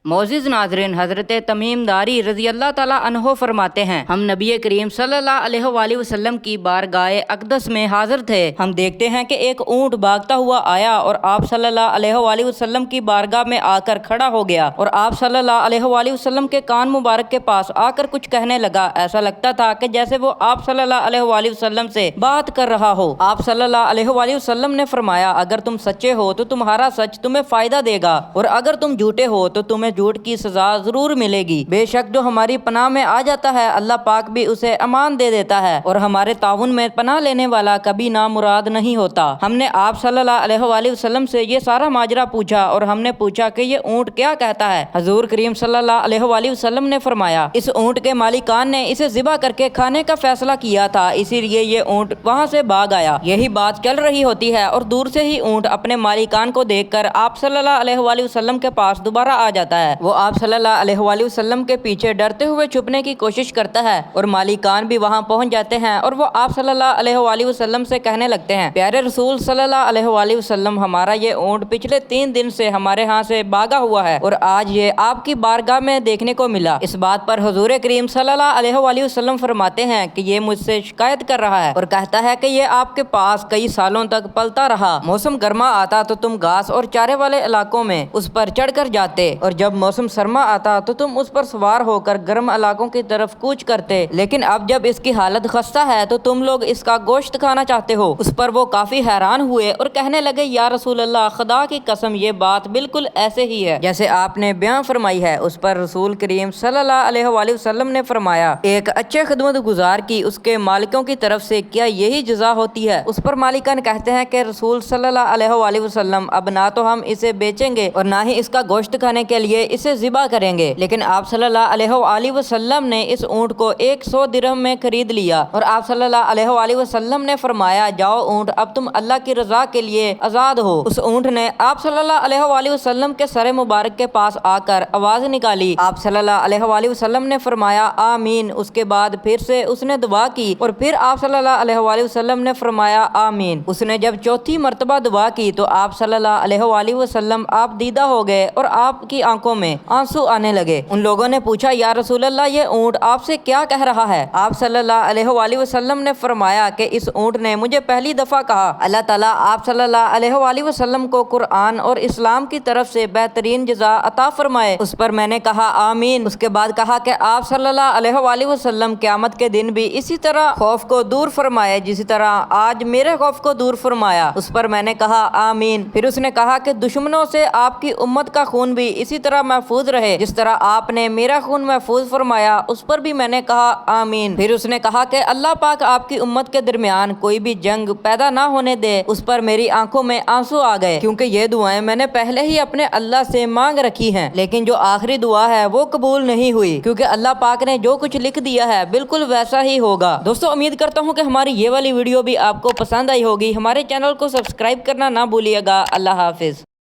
मोअज़्ज़िज़ नाज़रीन, हज़रत तमीम दारी रज़ी अल्लाह ताला अन्हो फरमाते हैं, हम नबी करीम सल्लल्लाहु अलैहि वसल्लम की बारगाह अक़दस में हाज़िर थे। हम देखते हैं कि एक ऊँट भागता हुआ आया और आप सल्लल्लाहु अलैहि वसल्लम की बारगाह में आकर खड़ा हो गया और आप सल्लल्लाहु अलैहि वसल्लम के कान मुबारक के पास आकर कुछ कहने लगा। ऐसा लगता था कि जैसे वो आप सल्लल्लाहु अलैहि वसल्लम से बात कर रहा हो। आप सल्लल्लाहु अलैहि वसल्लम ने फरमाया, अगर तुम सच्चे हो तो तुम्हारा सच तुम्हें फ़ायदा देगा और अगर तुम झूठे हो तो तुम्हें झूठ की सजा जरूर मिलेगी। बेशक जो हमारी पनाह में आ जाता है अल्लाह पाक भी उसे अमान दे देता है और हमारे ताउन में पनाह लेने वाला कभी नामुराद नहीं होता। हमने आप सल्लल्लाहु अलैहि वसल्लम से ये सारा माजरा पूछा और हमने पूछा कि ये ऊँट क्या कहता है। हजूर करीम सल्लल्लाहु अलैहि वसल्लम ने फरमाया, इस ऊँट के मालिकान ने इसे ज़िबा करके खाने का फैसला किया था, इसीलिए ये ऊँट वहाँ से भाग आया। यही बात चल रही होती है और दूर से ही ऊँट अपने मालिकान को देखकर आप सल्लल्लाहु अलैहि वसल्लम के पास दोबारा आ जाता है। वो आप सल्लल्लाहु अलैहि वसल्लम के पीछे डरते हुए छुपने की कोशिश करता है और मालिकान भी वहाँ पहुँच जाते हैं और वो आप सल्लल्लाहु अलैहि वसल्लम से कहने लगते हैं, प्यारे रसूल सल्लल्लाहु अलैहि वसल्लम, हमारा ये ऊँट पिछले 3 दिन से हमारे यहाँ से भागा हुआ है और आज ये आपकी बारगाह में देखने को मिला। इस बात पर हुजूर करीम सल्लल्लाहु अलैहि वसल्लम फरमाते हैं कि ये मुझसे शिकायत कर रहा है और कहता है कि ये आपके पास कई सालों तक पलता रहा। मौसम गर्मा आता तो तुम घास और चारे वाले इलाकों में उस पर चढ़कर जाते और जब मौसम सरमा आता तो तुम उस पर सवार होकर गर्म इलाकों की तरफ कूच करते, लेकिन अब जब इसकी हालत खस्ता है तो तुम लोग इसका गोश्त खाना चाहते हो। उस पर वो काफी हैरान हुए और कहने लगे, या रसूल अल्लाह, खुदा की कसम ये बात बिल्कुल ऐसे ही है जैसे आपने बयां फरमाई है। उस पर रसूल करीम सल्लल्लाहु अलैहि वसल्लम ने फरमाया, एक अच्छे खिदमत गुजार की उसके मालिकों की तरफ से क्या यही जजा होती है? उस पर मालिकान कहते हैं कि रसूल सल्लल्लाहु अलैहि वसल्लम, अब ना तो हम इसे बेचेंगे और ना ही इसका गोश्त खाने के लिए इसे ज़िबा करेंगे। लेकिन आप सल्लल्लाहु अलैहि वसल्लम ने इस ऊँट को 100 दिरहम में खरीद लिया और आप सल्लल्लाहु अलैहि वसल्लम ने फरमाया, जाओ ऊँट, अब तुम अल्लाह की रजा के लिए आज़ाद हो। उस ऊँट ने आप सल्लल्लाहु अलैहि वसल्लम के सर मुबारक के पास आकर आवाज़ निकाली। आप सल्लल्लाहु अलैहि वसल्लम ने फरमाया, आमीन। उसके बाद फिर से उसने दुआ की और फिर आप सल्लल्लाहु अलैहि वसल्लम ने फरमाया, आमीन। उसने जब चौथी मरतबा दुआ की तो आप सल्लल्लाहु अलैहि वसल्लम आप दीदा हो गए और आपकी आंखों में आंसू आने लगे। उन लोगों ने पूछा, या रसूल अल्लाह, ये ऊँट आपसे क्या कह रहा है? आप सल्लल्लाहु अलैहि वसल्लम ने फरमाया कि इस ऊँट ने मुझे पहली दफा कहा, अल्लाह ताला आप सल्लल्लाहु अलैहि वसल्लम को कुरान और इस्लाम की तरफ से बेहतरीन जज़ा अता फरमाए। उस पर मैंने कहा, आमीन। उसके बाद कहा कि आप सल्लल्लाहु अलैहि वसल्लम क़यामत के दिन भी इसी तरह खौफ को दूर फरमाए जिस तरह आज मेरे खौफ को दूर फरमाया। उस पर मैंने कहा, आमीन। फिर उसने कहा कि दुश्मनों से आपकी उम्मत का खून भी इसी तरह महफूज रहे जिस तरह आपने मेरा खून महफूज फरमाया। उस पर भी मैंने कहा, आमीन। फिर उसने कहा कि अल्लाह पाक आपकी उम्मत के दरमियान कोई भी जंग पैदा ना होने दे। उस पर मेरी आंखों में आंसू आ गए, क्योंकि ये दुआएं मैंने पहले ही अपने अल्लाह से मांग रखी हैं, लेकिन जो आखिरी दुआ है वो कबूल नहीं हुई, क्योंकि अल्लाह पाक ने जो कुछ लिख दिया है बिल्कुल वैसा ही होगा। दोस्तों, उम्मीद करता हूँ कि हमारी ये वाली वीडियो भी आपको पसंद आई होगी। हमारे चैनल को सब्सक्राइब करना ना भूलिएगा। अल्लाह हाफिज।